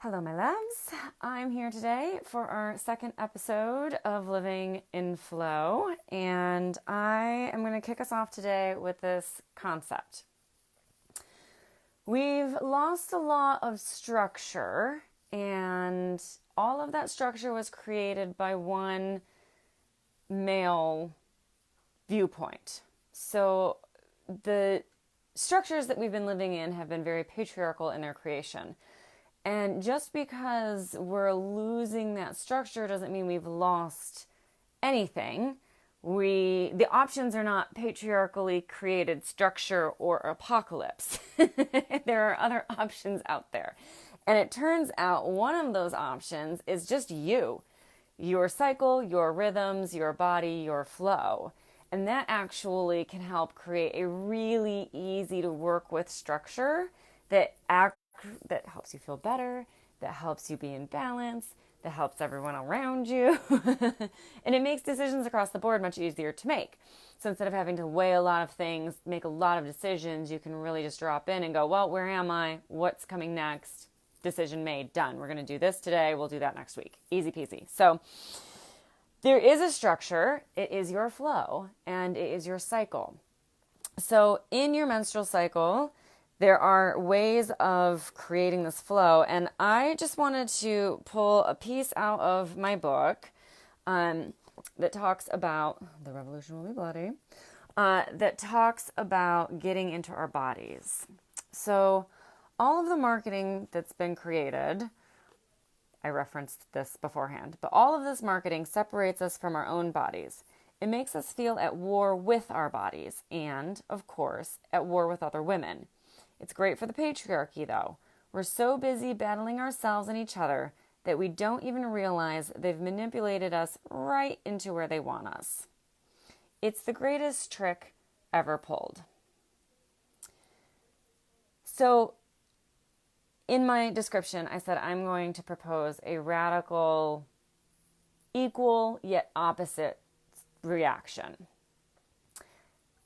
Hello, my loves. I'm here today for our second episode of Living in Flow, and I am going to kick us off today with this concept. We've lost a lot of structure, and all of that structure was created by one male viewpoint. So the structures that we've been living in have been very patriarchal in their creation. And just because we're losing that structure doesn't mean we've lost anything. The options are not patriarchally created structure or apocalypse. There are other options out there. And it turns out one of those options is just you, your cycle, your rhythms, your body, your flow. And that actually can help create a really easy to work with structure that helps you feel better, that helps you be in balance, that helps everyone around you. And it makes decisions across the board much easier to make. So instead of having to weigh a lot of things, make a lot of decisions, you can really just drop in and go, well, where am I? What's coming next? Decision made, done. We're going to do this today. We'll do that next week. Easy peasy. So there is a structure. It is your flow and it is your cycle. So in your menstrual cycle, there are ways of creating this flow, and I just wanted to pull a piece out of my book that talks about, The Revolution Will Be Bloody, that talks about getting into our bodies. So all of the marketing that's been created, I referenced this beforehand, but all of this marketing separates us from our own bodies. It makes us feel at war with our bodies and, of course, at war with other women. It's great for the patriarchy, though. We're so busy battling ourselves and each other that we don't even realize they've manipulated us right into where they want us. It's the greatest trick ever pulled. So, in my description, I said I'm going to propose a radical, equal yet opposite reaction.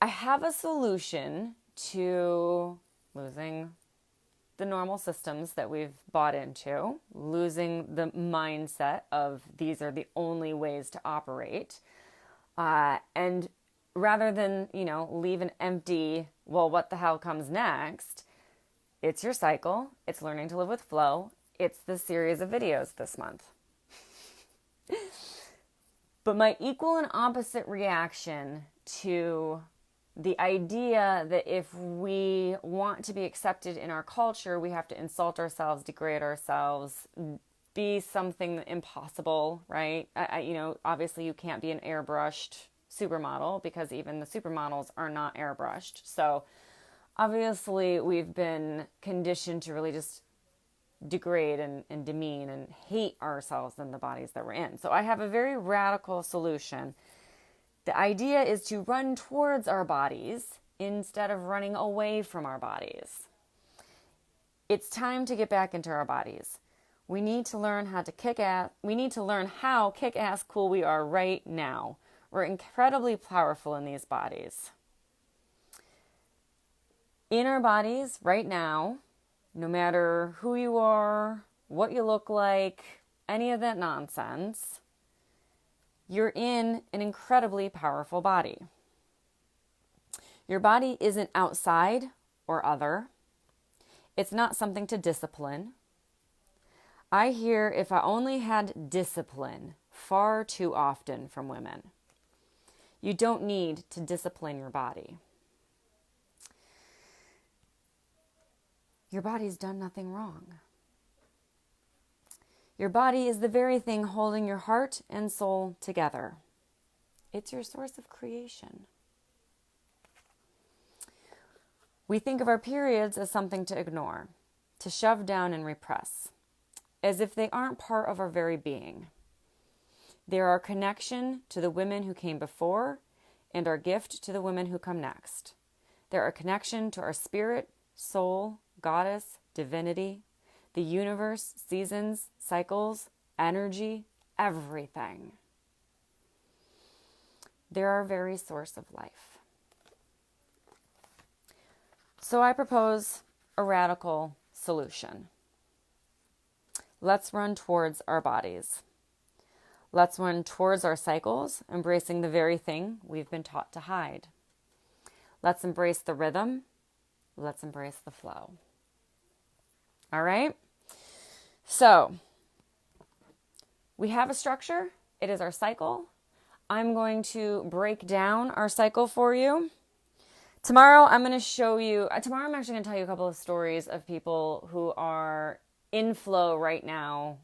I have a solution to losing the normal systems that we've bought into, losing the mindset of these are the only ways to operate. And rather than, leave an empty, well, what the hell comes next? It's your cycle. It's learning to live with flow. It's the series of videos this month. But my equal and opposite reaction to the idea that if we want to be accepted in our culture, we have to insult ourselves, degrade ourselves, be something impossible, right? Obviously you can't be an airbrushed supermodel because even the supermodels are not airbrushed. So obviously we've been conditioned to really just degrade and demean and hate ourselves and the bodies that we're in. So I have a very radical solution. The idea is to run towards our bodies instead of running away from our bodies. It's time to get back into our bodies. We need to learn how kick-ass cool we are right now. We're incredibly powerful in these bodies. In our bodies right now, no matter who you are, what you look like, any of that nonsense, you're in an incredibly powerful body. Your body isn't outside or other. It's not something to discipline. I hear if I only had discipline far too often from women. You don't need to discipline your body. Your body's done nothing wrong. Your body is the very thing holding your heart and soul together. It's your source of creation. We think of our periods as something to ignore, to shove down and repress, as if they aren't part of our very being. They're our connection to the women who came before and our gift to the women who come next. They're our connection to our spirit, soul, goddess, divinity, the universe, seasons, cycles, energy, everything. They're our very source of life. So I propose a radical solution. Let's run towards our bodies. Let's run towards our cycles, embracing the very thing we've been taught to hide. Let's embrace the rhythm. Let's embrace the flow. All right? So, we have a structure. It is our cycle. I'm going to break down our cycle for you. Tomorrow, I'm actually going to tell you a couple of stories of people who are in flow right now,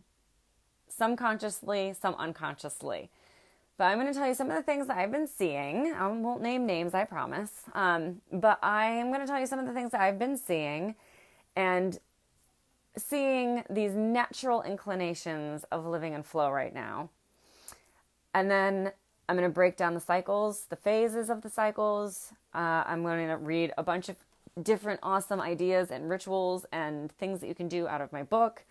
some consciously, some unconsciously. But I'm going to tell you some of the things that I've been seeing. I won't name names, I promise. But I am going to tell you some of the things that I've been seeing and seeing these natural inclinations of living in flow right now. And then I'm going to break down the cycles, the phases of the cycles. I'm going to read a bunch of different awesome ideas and rituals and things that you can do out of my book.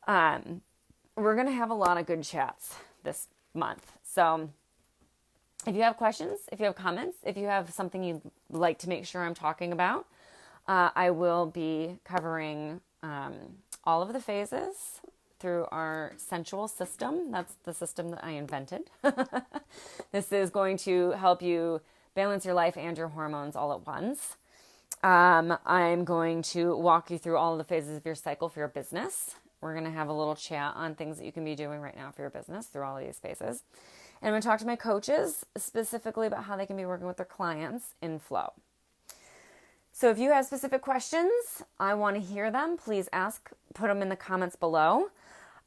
We're going to have a lot of good chats this month. So if you have questions, if you have comments, if you have something you'd like to make sure I'm talking about, I will be covering all of the phases through our sensual system. That's the system that I invented. This is going to help you balance your life and your hormones all at once. I'm going to walk you through all of the phases of your cycle for your business. We're going to have a little chat on things that you can be doing right now for your business through all of these phases. And I'm going to talk to my coaches specifically about how they can be working with their clients in flow. So if you have specific questions, I want to hear them. Please ask, put them in the comments below.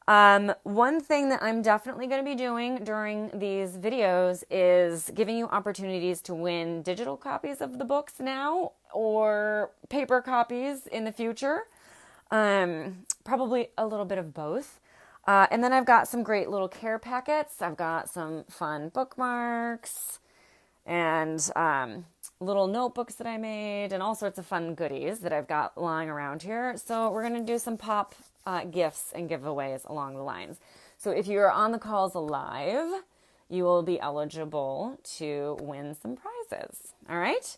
One thing that I'm definitely going to be doing during these videos is giving you opportunities to win digital copies of the books now or paper copies in the future. Probably a little bit of both. And then I've got some great little care packets. I've got some fun bookmarks and little notebooks that I made and all sorts of fun goodies that I've got lying around here. So we're going to do some pop gifts and giveaways along the lines. So if you're on the calls live, you will be eligible to win some prizes. All right.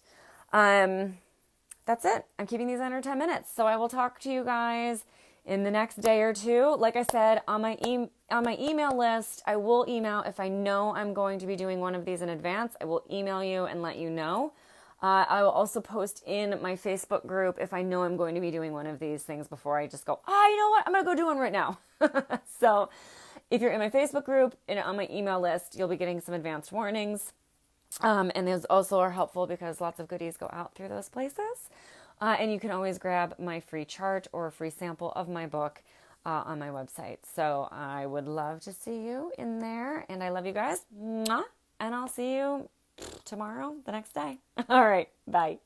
That's it. I'm keeping these under 10 minutes. So I will talk to you guys in the next day or two. Like I said, on my email list, I will email if I know I'm going to be doing one of these in advance. I will email you and let you know. I will also post in my Facebook group if I know I'm going to be doing one of these things before I just go, you know what? I'm going to go do one right now. So if you're in my Facebook group and on my email list, you'll be getting some advanced warnings. And those also are helpful because lots of goodies go out through those places. And you can always grab my free chart or a free sample of my book on my website. So I would love to see you in there. And I love you guys. Mwah. And I'll see you tomorrow, the next day. All right. Bye.